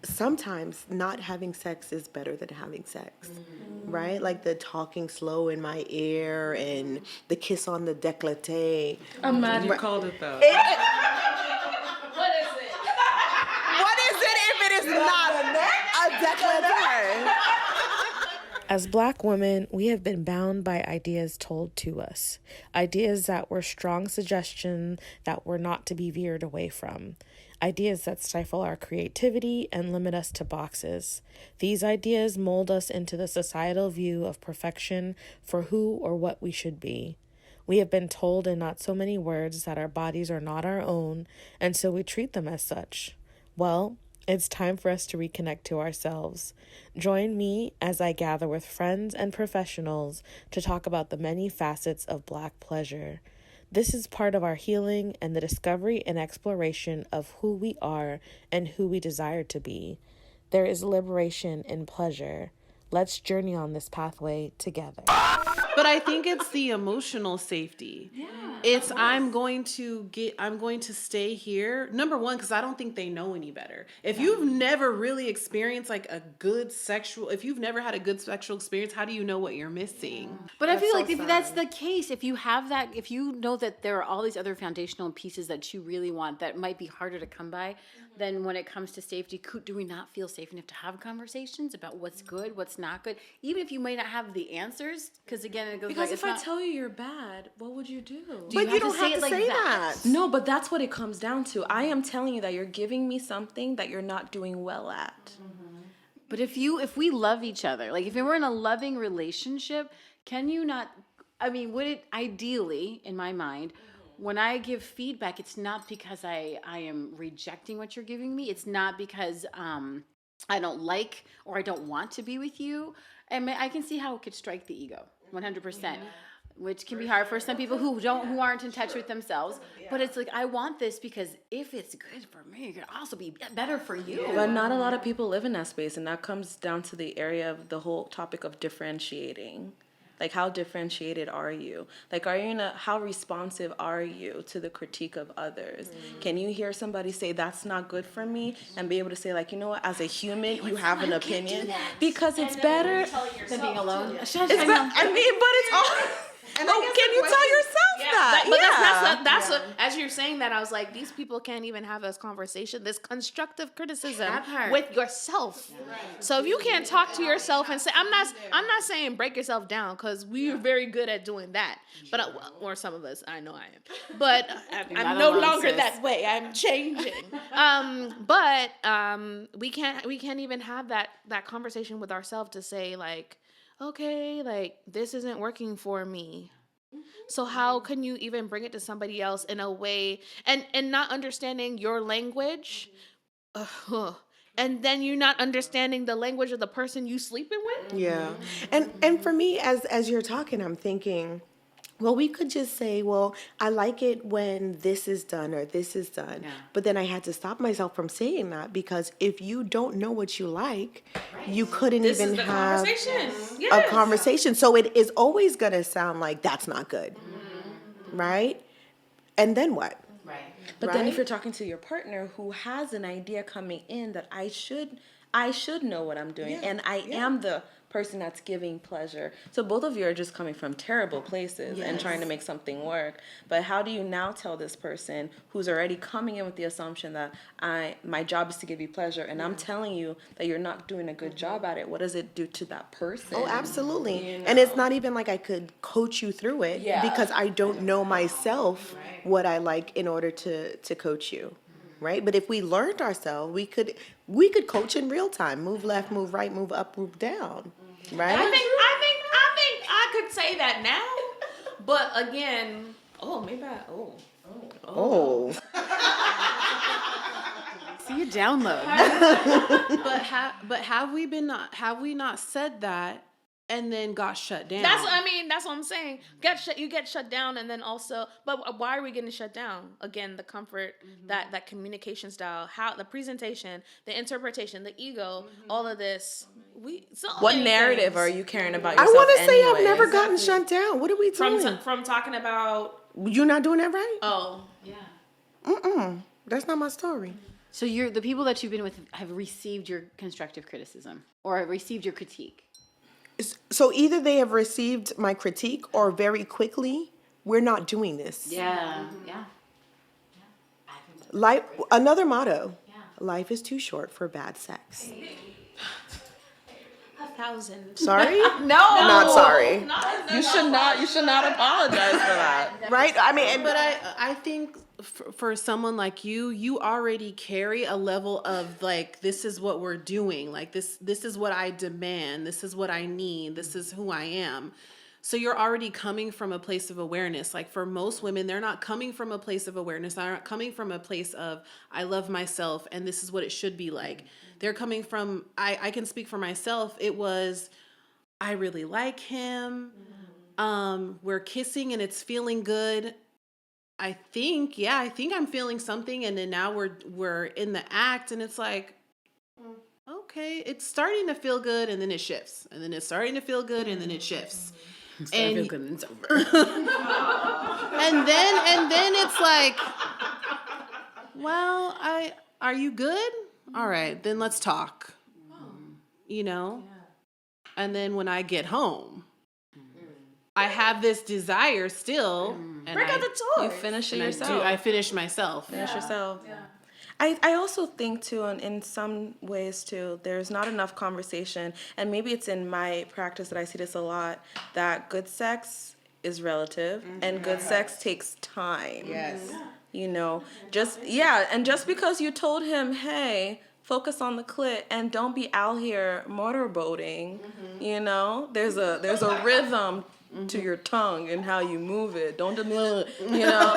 sometimes not having sex is better than having sex, right? Like the talking slow in my ear and the kiss on the décolleté. I'm mad you called it that. What is it? What is it if it is not a décolleté? As Black women, we have been bound by ideas told to us, ideas that were strong suggestion that were not to be veered away from, ideas that stifle our creativity and limit us to boxes. These ideas mold us into the societal view of perfection for who or what we should be. We have been told in not so many words that our bodies are not our own, and so we treat them as such. Well, it's time for us to reconnect to ourselves. Join me as I gather with friends and professionals to talk about the many facets of Black pleasure. This is part of our healing and the discovery and exploration of who we are and who we desire to be. There is liberation in pleasure. Let's journey on this pathway together. But I think it's the emotional safety. Yeah. It's I'm going to stay here. Number one, because I don't think they know any better. If you've never really experienced if you've never had a good sexual experience, how do you know what you're missing? But I feel like if that's the case, if you have that, if you know that there are all these other foundational pieces that you really want that might be harder to come by, then when it comes to safety, do we not feel safe enough to have conversations about what's good, what's not good, even if you may not have the answers? Because again, it goes because if I tell you you're bad, what would you do? But you don't have to say that. No, but that's what it comes down to. I am telling you that you're giving me something that you're not doing well at. Mm-hmm. But if we love each other, like if we're in a loving relationship, can you not? I mean, would it ideally, in my mind, when I give feedback, it's not because I am rejecting what you're giving me. It's not because I don't like or I don't want to be with you. And I can see how it could strike the ego, 100%, which can be hard for some people who aren't in touch with themselves. But it's like, I want this because if it's good for me, it could also be better for you. But not a lot of people live in that space, and that comes down to the area of the whole topic of differentiating. Like, how differentiated are you? Like, how responsive are you to the critique of others? Can you hear somebody say, that's not good for me, and be able to say, like, you know what, as a human, you have an opinion? Because it's better than being alone. But it's all... Can you tell yourself that? But that's what, as you're saying that, I was like, these people can't even have this conversation, this constructive criticism with yourself. Right. So if you can't talk to yourself and say, I'm not saying break yourself down, because we're very good at doing that. But or some of us, I know I am. But I'm no longer that way. I'm changing. But we can't even have that conversation with ourselves to say, like, okay, like, this isn't working for me. So how can you even bring it to somebody else in a way and not understanding your language? And then you're not understanding the language of the person you sleeping with? Yeah. And for me, as you're talking, I'm thinking, well, we could just say, well, I like it when this is done or this is done. Yeah. But then I had to stop myself from saying that, because if you don't know what you like, you couldn't even have a conversation. So it is always going to sound like that's not good. Mm-hmm. Right? And then what? Right. But then if you're talking to your partner who has an idea coming in that I should know what I'm doing, and I am the person that's giving pleasure. So both of you are just coming from terrible places and trying to make something work. But how do you now tell this person who's already coming in with the assumption that my job is to give you pleasure, and I'm telling you that you're not doing a good job at it? What does it do to that person? Oh, absolutely. You know? And it's not even like I could coach you through it because I don't know myself what I like in order to coach you. Right? But if we learned ourselves, we could coach in real time. Move left, move right, move up, move down. Right? I think I could say that now. But again, See you download. but have we not said that and then got shut down? That's what I'm saying. You get shut down, and then also, but why are we getting shut down? Again, the comfort, that communication style, how the presentation, the interpretation, the ego, all of this. What narrative are you caring about yourself? I want to say I've never gotten shut down. What are we doing? From talking about you're not doing that right? Oh, yeah. That's not my story. So the people that you've been with have received your constructive criticism or have received your critique. So either they have received my critique or very quickly, we're not doing this. Yeah. Yeah. Life, another motto, life is too short for bad sex. 1,000. Sorry? No. Not sorry. You should not apologize for that. Right? I mean, But I think for someone like you already carry a level of like, this is what we're doing. Like this is what I demand. This is what I need. This is who I am. So you're already coming from a place of awareness. Like for most women, they're not coming from a place of awareness. They're not coming from a place of, I love myself and this is what it should be like. They're coming from, I can speak for myself. It was, I really like him. We're kissing and it's feeling good. I think I'm feeling something. And then now we're in the act and it's like, okay, it's starting to feel good and then it shifts. And then it's starting to feel good and then it shifts. And I feel good and it's over. and then it's like, well, are you good? All right, then let's talk. You know? And then when I get home, I have this desire still. And Break out the toy. You finish it yourself. I finish myself. Finish yourself. Yeah. I also think too, and in some ways too, there's not enough conversation, and maybe it's in my practice that I see this a lot, that good sex is relative and good sex takes time. Yes. You know, just because you told him, hey, focus on the clit and don't be out here motorboating, you know, there's a rhythm to your tongue and how you move it. Don't, you know.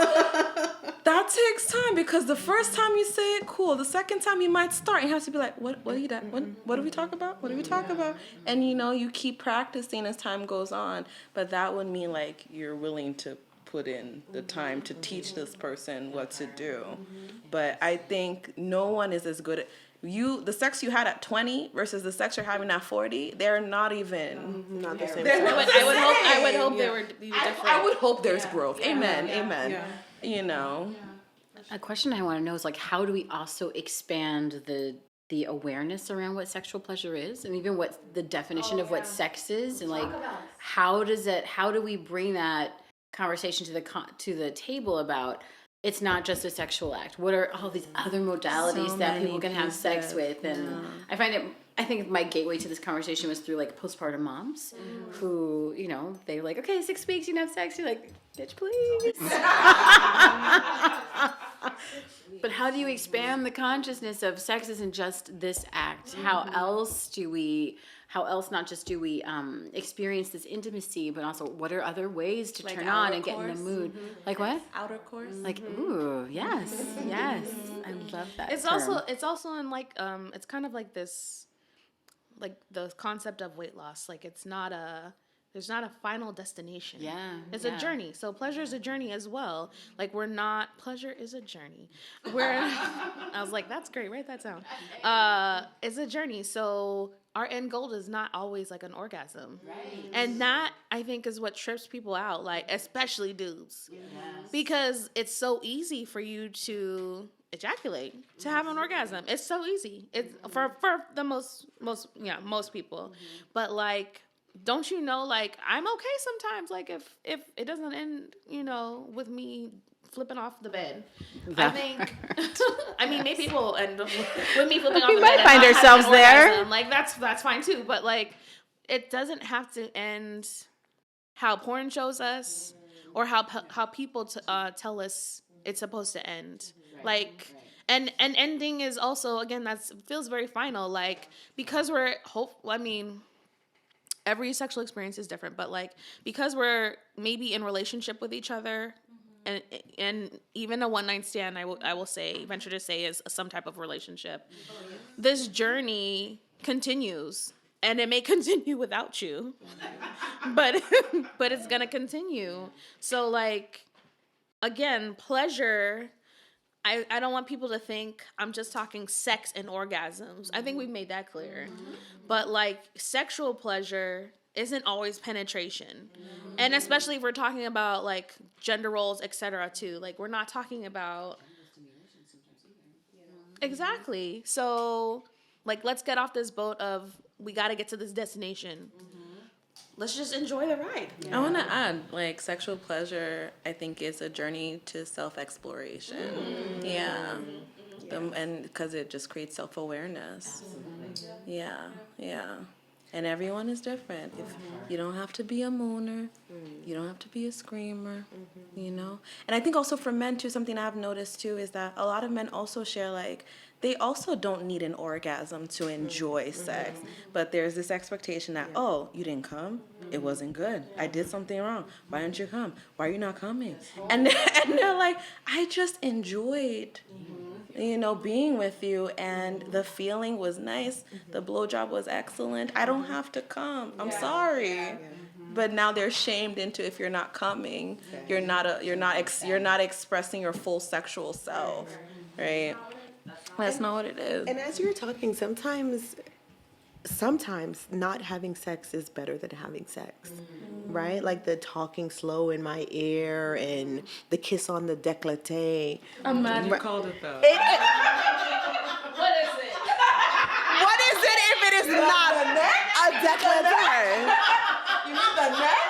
That takes time because the first time you say it, cool. The second time you might start, you have to be like, what are you doing? What do we talk about? What do we talk about? And you know, you keep practicing as time goes on, but that would mean like you're willing to put in the time to teach this person what to do. But I think no one is as good at the sex you had at 20 versus the sex you're having at 40, they're not even not the same. I would hope they were different. I would hope there's growth. Amen. Yeah. You know. A question I want to know is like, how do we also expand the awareness around what sexual pleasure is, and even what the definition of what sex is, and like, how do we bring that conversation to the table about it's not just a sexual act. What are all these other modalities that people can have sex with? And I think my gateway to this conversation was through like postpartum moms who, you know, they're like, okay, 6 weeks, you can have sex. You're like, bitch, please. But how do you expand the consciousness of sex isn't just this act? How else not just do we experience this intimacy, but also what are other ways to like turn on and get in the mood? Like what? Outer course. Like, ooh, yes. I love that. It's term. also in like it's kind of like this, like the concept of weight loss. Like there's not a final destination. Yeah. It's a journey. So pleasure is a journey as well. Like pleasure is a journey. I was like, that's great. Write that down. It's a journey. So our end goal is not always like an orgasm. Right. And that, I think, is what trips people out, like especially dudes. Yes. Because it's so easy for you to ejaculate, to have an orgasm. It's so easy. It's for the most people. But like, don't you know, like, I'm okay sometimes, like, if it doesn't end, you know, with me flipping off the bed. I think, I mean, maybe we'll end with me flipping off the bed. We might find ourselves there. Orgasm. Like, that's fine, too. But, like, it doesn't have to end how porn shows us or how people tell us it's supposed to end. Right. Like... Right. And ending is also, again, feels very final. Like, because every sexual experience is different, but like, because we're maybe in relationship with each other, and even a one-night stand, I will venture to say is some type of relationship. This journey continues, and it may continue without you, but it's gonna continue. So like, again, pleasure. I don't want people to think I'm just talking sex and orgasms. I think we've made that clear. But like, sexual pleasure isn't always penetration. And especially if we're talking about like gender roles, etc. too. Like, we're not talking about... Exactly. So, like, let's get off this boat of we got to get to this destination. Let's just enjoy the ride. I want to add, like, sexual pleasure, I think, is a journey to self-exploration. Yeah. And because it just creates self-awareness. Yeah. And everyone is different. If you don't have to be a mooner, you don't have to be a screamer, you know? And I think also for men, too, something I've noticed, too, is that a lot of men also share, like, they also don't need an orgasm to enjoy sex. But there's this expectation that, oh, you didn't come? It wasn't good. I did something wrong. Why didn't you come? Why are you not coming? And they're like, I just enjoyed being with you, and the feeling was nice. The blowjob was excellent. I don't have to come. I'm sorry. But now they're shamed into, if you're not coming, you're not expressing your full sexual self, right? That's not what it is. And as you're talking, sometimes not having sex is better than having sex, right? Like the talking slow in my ear and the kiss on the décolleté. I'm mad you called it that. What is it? What is it if it is not a décolleté? You mean the neck?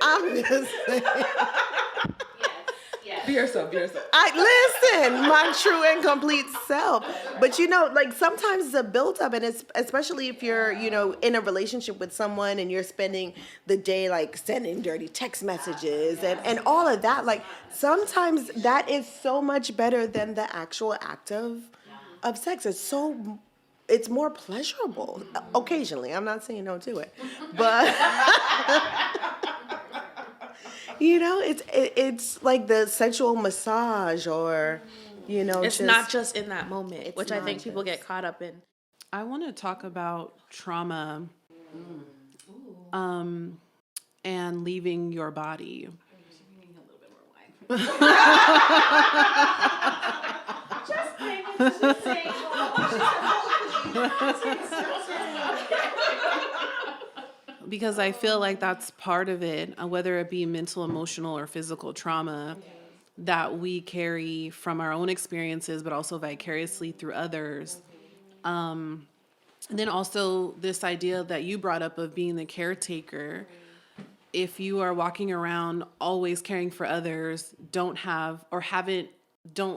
I'm just saying. Be yourself. Listen, my true and complete self. But like sometimes it's a build-up, and it's especially if you're, in a relationship with someone and you're spending the day like sending dirty text messages and all of that. Like sometimes that is so much better than the actual act of sex. It's more pleasurable occasionally. I'm not saying no to it, but it's like the sensual massage, or it's not just in that moment, which I think people get caught up in. I want to talk about trauma, and leaving your body. Because I feel like that's part of it, whether it be mental, emotional, or physical trauma that we carry from our own experiences, but also vicariously through others. And then also this idea that you brought up of being the caretaker. If you are walking around always caring for others, don't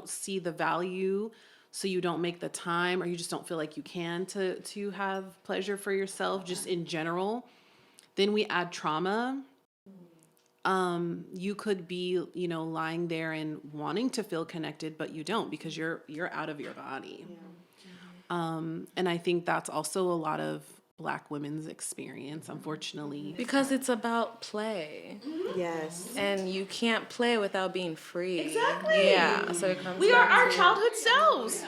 see the value, so you don't make the time, or you just don't feel like you can to have pleasure for yourself, just in general. Then we add trauma. You could be, lying there and wanting to feel connected, but you don't, because you're out of your body. And I think that's also a lot of Black women's experience, unfortunately. Because it's about play. Yes. And you can't play without being free. Exactly. Yeah. So it comes We are our childhood selves.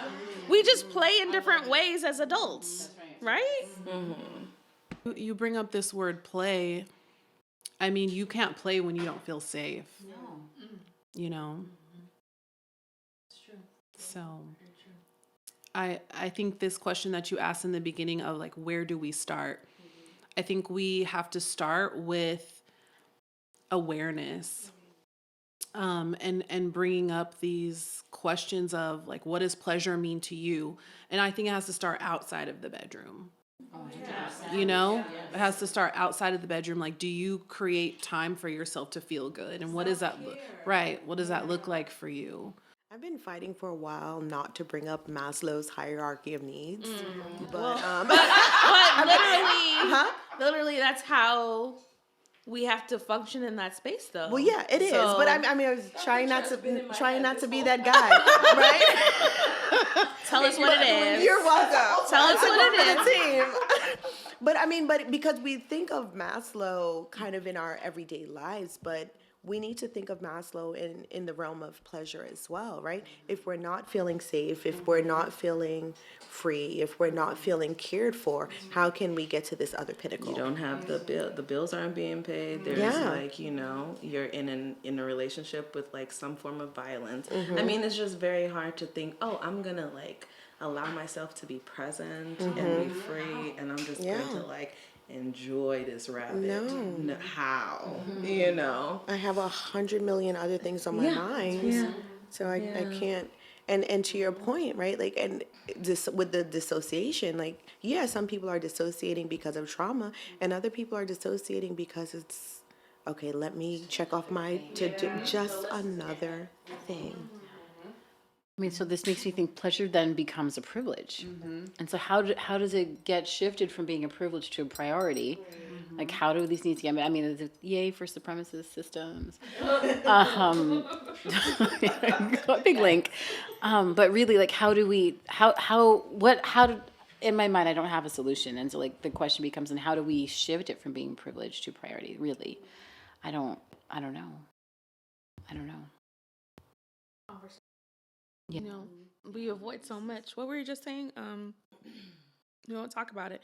We just play in different ways as adults, right? Mm-hmm. You bring up this word play. I mean, you can't play when you don't feel safe. No. It's true. So I think this question that you asked in the beginning of like, where do we start? I think we have to start with awareness, and bringing up these questions of like, what does pleasure mean to you? And I think it has to start outside of the bedroom. It has to start outside of the bedroom. Like, do you create time for yourself to feel good? And what does that look right? What does that look like for you? I've been fighting for a while not to bring up Maslow's hierarchy of needs, but literally, that's how we have to function in that space, though. Well, yeah, it is. But I was trying not to be that guy, right? Tell us what it is. You're welcome. Tell us what it is. But because we think of Maslow kind of in our everyday lives, but we need to think of Maslow in the realm of pleasure as well, right? If we're not feeling safe, if we're not feeling free, if we're not feeling cared for, how can we get to this other pinnacle? You don't have the bills aren't being paid. There's you're in a relationship with like some form of violence. Mm-hmm. I mean, it's just very hard to think, oh, I'm gonna like allow myself to be present and be free, and I'm just going to like enjoy this rabbit. No. How? You know? I have 100 million other things on my mind. So I can't. And to your point, right? Like, and this with the dissociation, like, yeah, some people are dissociating because of trauma, and other people are dissociating because it's okay. Let me check off my to-do. Just another thing. I mean, so this makes me think pleasure then becomes a privilege. And so how does it get shifted from being a privilege to a priority? Like, how do these needs get, I mean, yay for supremacist systems. Big link. But really, like, how do we, in my mind, I don't have a solution. And so, like, the question becomes, and how do we shift it from being privilege to priority? Really, I don't know. You know, we avoid so much. What were you just saying? You don't talk about it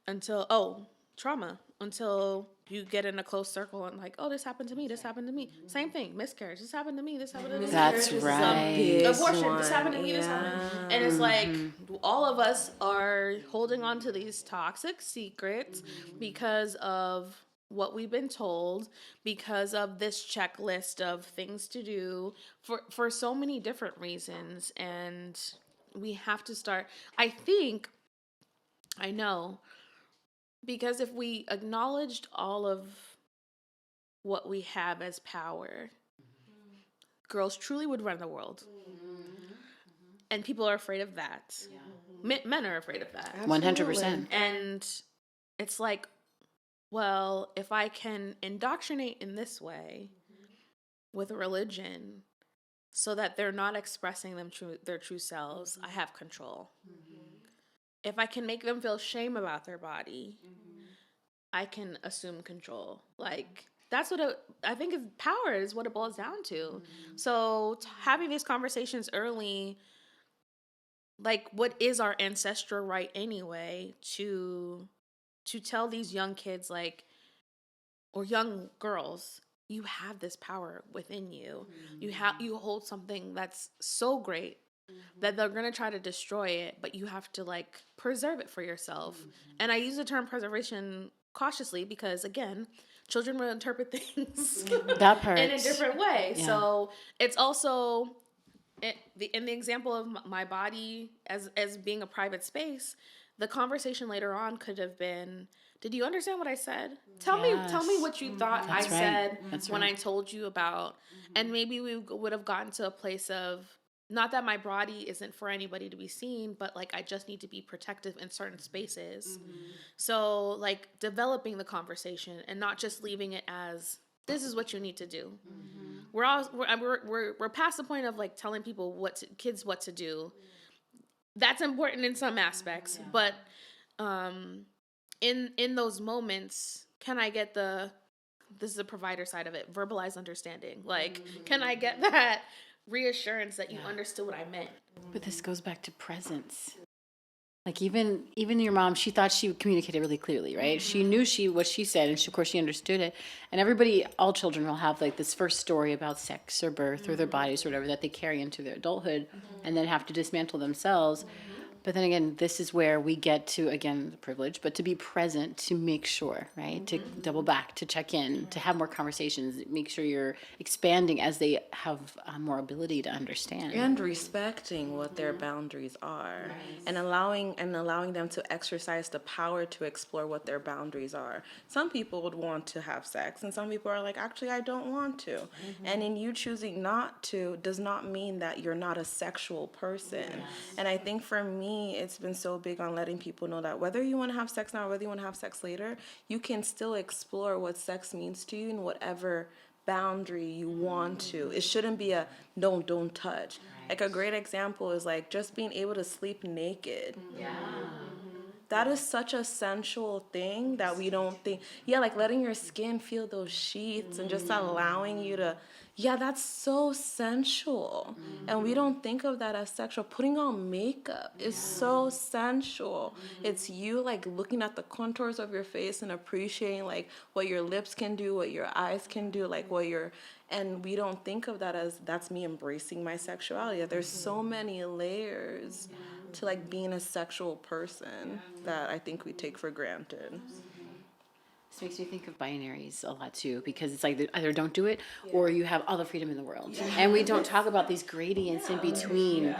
until, trauma, until you get in a close circle and like, oh, this happened to me, this happened to me. Same thing, miscarriage, this happened to me, this happened to me. That's right. Abortion, this happened to me, this happened to me. And it's like, all of us are holding on to these toxic secrets because of what we've been told, because of this checklist of things to do for so many different reasons. And we have to start, I know, because if we acknowledged all of what we have as power, girls truly would run the world. And people are afraid of that. Men are afraid of that. 100%. And it's like, well, if I can indoctrinate in this way with a religion so that they're not expressing their true selves, I have control. If I can make them feel shame about their body, I can assume control. Like, that's what I think power is what it boils down to. So having these conversations early, like, what is our ancestral right anyway to tell these young kids, like, or young girls, you have this power within you. You hold something that's so great that they're going to try to destroy it, but you have to, like, preserve it for yourself. And I use the term preservation cautiously because, again, children will interpret things that part in a different way. Yeah. So it's also in the example of my body as being a private space. The conversation later on could have been, did you understand what I said? Tell me what you thought I said when I told you about. And maybe we would have gotten to a place of, not that my body isn't for anybody to be seen, but, like, I just need to be protective in certain spaces. So, like, developing the conversation and not just leaving it as, this is what you need to do. We're past the point of, like, telling people kids what to do. That's important in some aspects, but in those moments, can I get this is the provider side of it, verbalized understanding. Like, can I get that reassurance that you understood what I meant? But this goes back to presence. Like, even your mom, she thought she communicated really clearly, right? She knew what she said, and of course she understood it. And all children will have, like, this first story about sex or birth or their bodies or whatever that they carry into their adulthood and then have to dismantle themselves. But then again, this is where we get to, again, the privilege, but to be present, to make sure, right? To double back, to check in, to have more conversations, make sure you're expanding as they have more ability to understand. And respecting what their boundaries are. And allowing them to exercise the power to explore what their boundaries are. Some people would want to have sex, and some people are like, actually, I don't want to. And in you choosing not to does not mean that you're not a sexual person. And I think for me, it's been so big on letting people know that whether you want to have sex now or whether you want to have sex later, you can still explore what sex means to you in whatever boundary you want to. It shouldn't be a don't touch. Like, a great example is, like, just being able to sleep naked. That is such a sensual thing that we don't think. Like, letting your skin feel those sheets and just allowing you to. That's so sensual. And we don't think of that as sexual. Putting on makeup is so sensual. It's you, like, looking at the contours of your face and appreciating, like, what your lips can do, what your eyes can do, like, and we don't think of that as, that's me embracing my sexuality. There's so many layers to, like, being a sexual person that I think we take for granted. This makes me think of binaries a lot too, because it's like either don't do it or you have all the freedom in the world. And we don't talk about these gradients in between.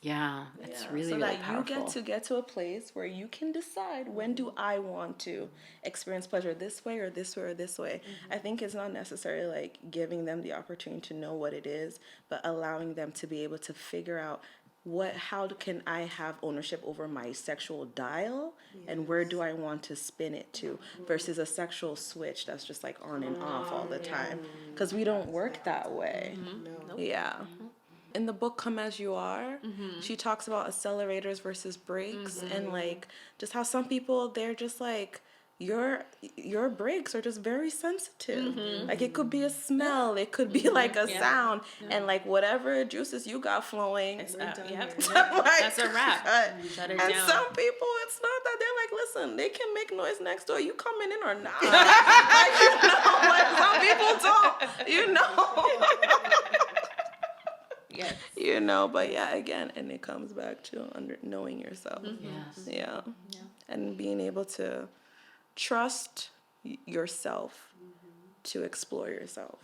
It's really, so really that powerful. you get to a place where you can decide, when do I want to experience pleasure, this way or this way or this way. I think it's not necessarily like giving them the opportunity to know what it is, but allowing them to be able to figure out how can I have ownership over my sexual dial, and where do I want to spin it to, versus a sexual switch that's just like on and off all the time, because we don't work that way. In the book Come As You Are, she talks about accelerators versus brakes, and like just how some people, they're just like, your brakes are just very sensitive. Like it could be a smell, it could be like a sound, and like whatever juices you got flowing, That's a wrap. Shut it and down. some people, it's not that. They're like, listen, they can make noise next door, you coming in or not? Like, like some people don't, but again, and it comes back to knowing yourself. And being able to trust yourself to explore yourself,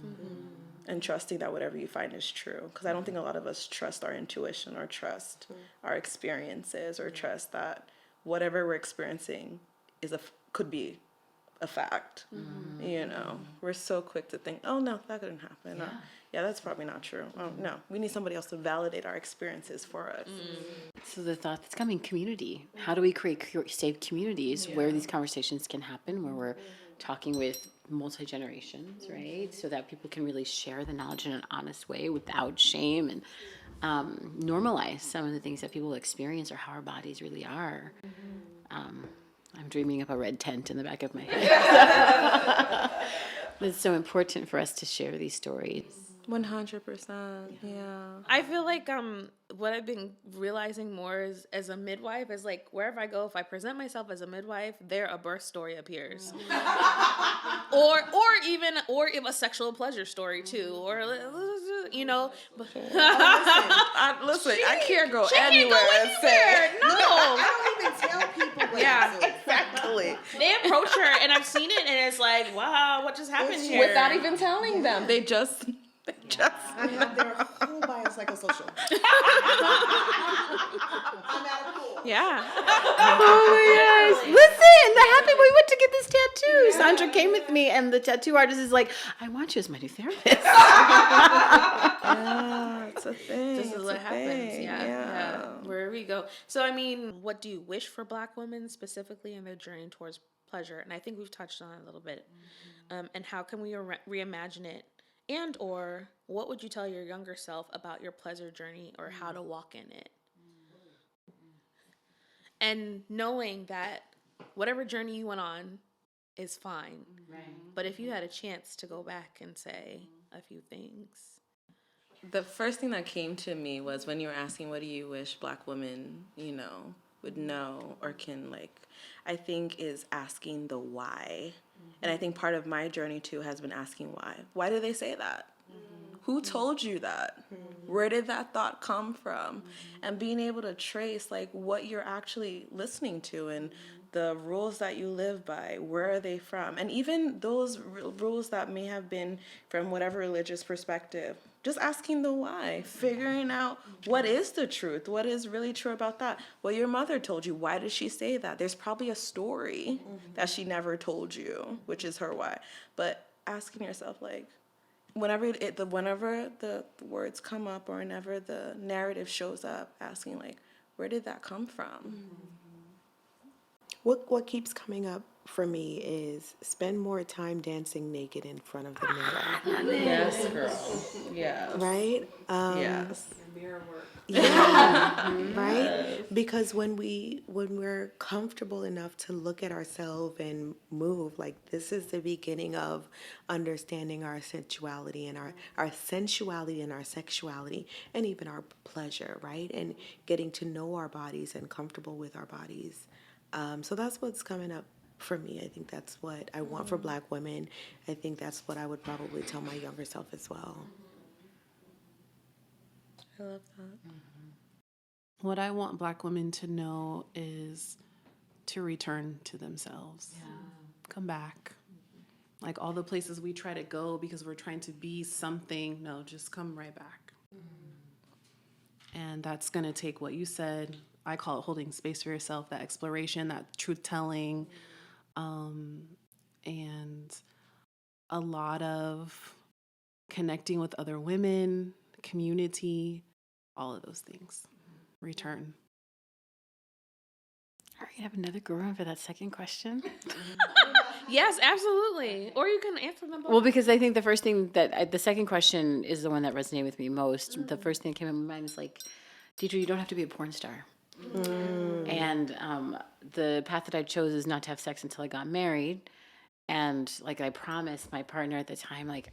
and trusting that whatever you find is true, because I don't think a lot of us trust our intuition, or trust our experiences, or trust that whatever we're experiencing could be a fact. We're so quick to think, oh no, that couldn't happen. That's probably not true. Oh no, we need somebody else to validate our experiences for us. So the thought that's coming, community. How do we create safe communities where these conversations can happen, where we're talking with multi-generations, right? So that people can really share the knowledge in an honest way without shame, and normalize some of the things that people experience, or how our bodies really are. I'm dreaming up a red tent in the back of my head. It's so important for us to share these stories. 100%. I feel like what I've been realizing more is, as a midwife, is like wherever I go, if I present myself as a midwife, there a birth story appears, or if a sexual pleasure story too, or But I can't go anywhere and say no. I don't even tell people what exactly. They approach her, and I've seen it, and it's like, wow, what just happened here? Without even telling them, they just. I have their whole biopsychosocial. I'm at a pool. Yeah. Oh my gosh. Listen, that happened when we went to get this tattoo. Sandra came with me, and the tattoo artist is like, I want you as my new therapist. It's a thing. This is what happens. Yeah. Where we go. So, I mean, what do you wish for Black women specifically in their journey towards pleasure? And I think we've touched on it a little bit. And how can we reimagine it? And or what would you tell your younger self about your pleasure journey, or how to walk in it? And knowing that whatever journey you went on is fine. Right. But if you had a chance to go back and say a few things. The first thing that came to me was when you were asking, what do you wish Black women, would know or can, I think is asking the why. And I think part of my journey too has been asking why. Why do they say that? Who told you that? Where did that thought come from? And being able to trace what you're actually listening to, and the rules that you live by, where are they from? And even those rules that may have been from whatever religious perspective, just asking the why, figuring out what is the truth, what is really true about that. Well, your mother told you, why did she say that? There's probably a story that she never told you, which is her why. But asking yourself, whenever the words come up, or whenever the narrative shows up, asking where did that come from? What keeps coming up for me is spend more time dancing naked in front of the mirror. Yes, girl. Yeah. Right? Yes. Mirror work. Yeah. Right? Because when we're comfortable enough to look at ourselves and move, this is the beginning of understanding our sensuality and our sensuality and our sexuality, and even our pleasure, right? And getting to know our bodies and comfortable with our bodies. So that's what's coming up for me. I think that's what I want for Black women. I think that's what I would probably tell my younger self as well. I love that. What I want Black women to know is to return to themselves. come back. Like all the places we try to go because we're trying to be something, no, just come right back. And that's going to take what you said. I call it holding space for yourself, that exploration, that truth telling, and a lot of connecting with other women, community, all of those things. Return. All right, you have another go around for that second question? Yes, absolutely. Or you can answer them both. Well, because I think the first thing the second question is the one that resonated with me most. The first thing that came in my mind is like, Deidre, you don't have to be a porn star. And the path that I chose is not to have sex until I got married. And like I promised my partner at the time, like,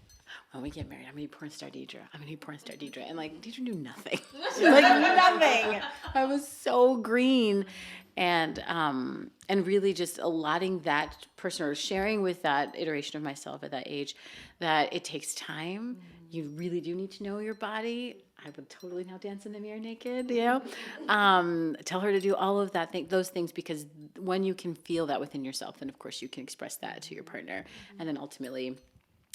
when we get married, I'm gonna be porn star Deidre. I'm gonna be porn star Deidre. And like Deidre knew nothing. Like nothing. I was so green. And really just allotting that person or sharing with that iteration of myself at that age that it takes time. You really do need to know your body. I would totally now dance in the mirror naked, you know? Tell her to do all of that, those things, because when you can feel that within yourself, then of course you can express that to your partner and then ultimately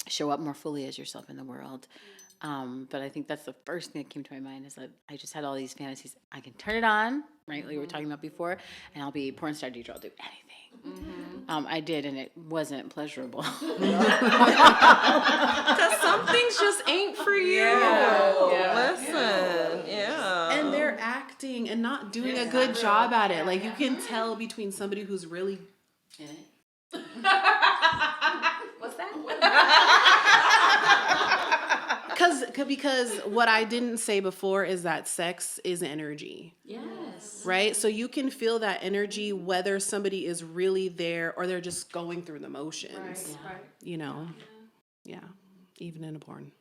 show up more fully as yourself in the world. But I think that's the first thing that came to my mind is that I just had all these fantasies. I can turn it on, right, like we were talking about before, and I'll be porn star Deidre. I'll do anything. I did, and it wasn't pleasurable. Because some things just ain't for you. Listen, And they're acting and not doing a good job at it. Like you can tell between somebody who's really in it. What's that? Because what I didn't say before is that sex is energy. Yes. Right? So you can feel that energy whether somebody is really there or they're just going through the motions. Right. You know? Yeah. Even in a porn.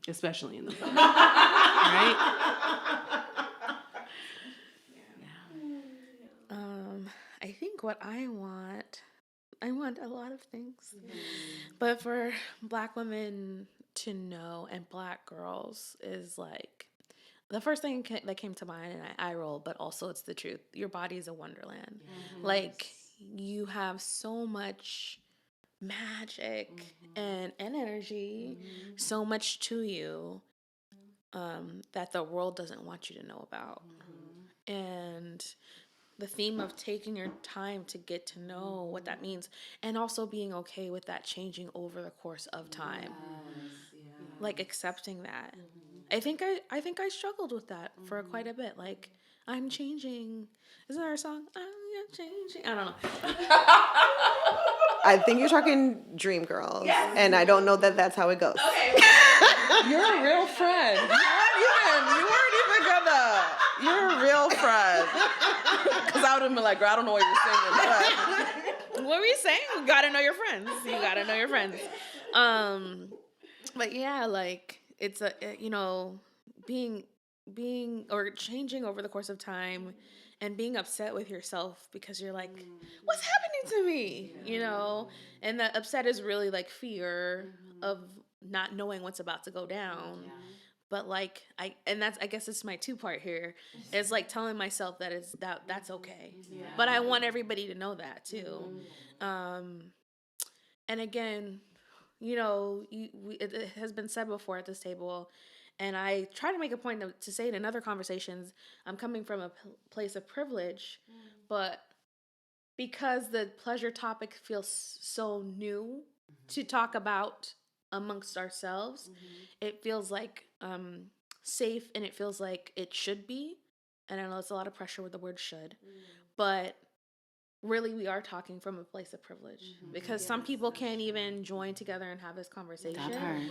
Especially in the porn. Right? I think what I want a lot of things. But for Black women to know and Black girls is like, the first thing that came to mind, and I roll, but also it's the truth. Your body is a wonderland. Like, you have so much magic and energy, so much to you that the world doesn't want you to know about. And the theme of taking your time to get to know what that means, and also being okay with that changing over the course of time, like accepting that. I think I struggled with that for quite a bit. Like, I'm changing. Isn't there a song? I'm changing. I don't know. I think you're talking Dreamgirls, and I don't know that that's how it goes. Okay. You're a real friend. You weren't even gonna. You're a real friend. Because I would have been like, girl, I don't know what you're singing. But. What were you saying? You gotta know your friends. You gotta know your friends. But yeah, like it's being or changing over the course of time and being upset with yourself because you're like, what's happening to me? You know? And that upset is really like fear of not knowing what's about to go down. But like I guess it's my 2-part here. It's like telling myself that's okay. But I want everybody to know that too. And again, it has been said before at this table, and I try to make a point to say it in other conversations. I'm coming from a place of privilege, but because the pleasure topic feels so new to talk about amongst ourselves, it feels like safe, and it feels like it should be. And I know it's a lot of pressure with the word should, but really we are talking from a place of privilege because some people can't even join together and have this conversation.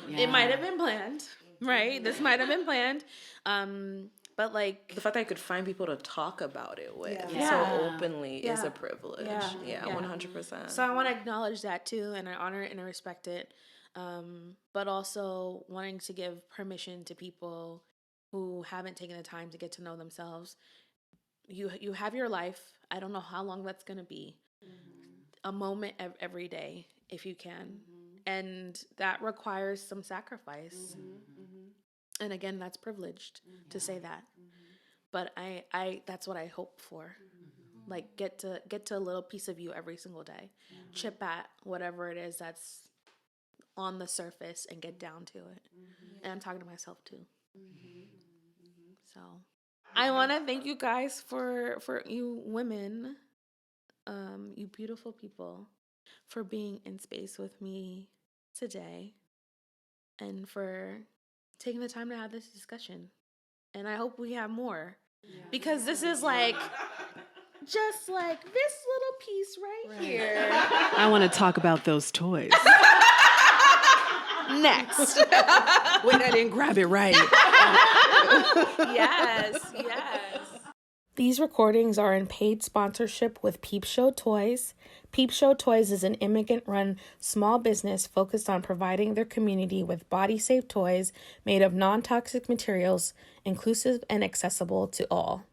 It might have been planned, right? This might have been planned. But like The fact that I could find people to talk about it with so openly is a privilege. Yeah, 100%. So I want to acknowledge that too, and I honor it and I respect it. But also wanting to give permission to people who haven't taken the time to get to know themselves. You have your life. I don't know how long that's going to be. A moment every day, if you can. And that requires some sacrifice. And again, that's privileged to say that. But I that's what I hope for. Like get to a little piece of you every single day. Chip at whatever it is that's on the surface and get down to it. And I'm talking to myself too. So I want to thank you guys for you women, you beautiful people, for being in space with me today and for taking the time to have this discussion. And I hope we have more because this is like just like this little piece right here. I want to talk about those toys. Next. Wait, I didn't grab it right. Yes. These recordings are in paid sponsorship with PeepShow Toys. PeepShow Toys is an immigrant-run small business focused on providing their community with body-safe toys made of non-toxic materials, inclusive and accessible to all.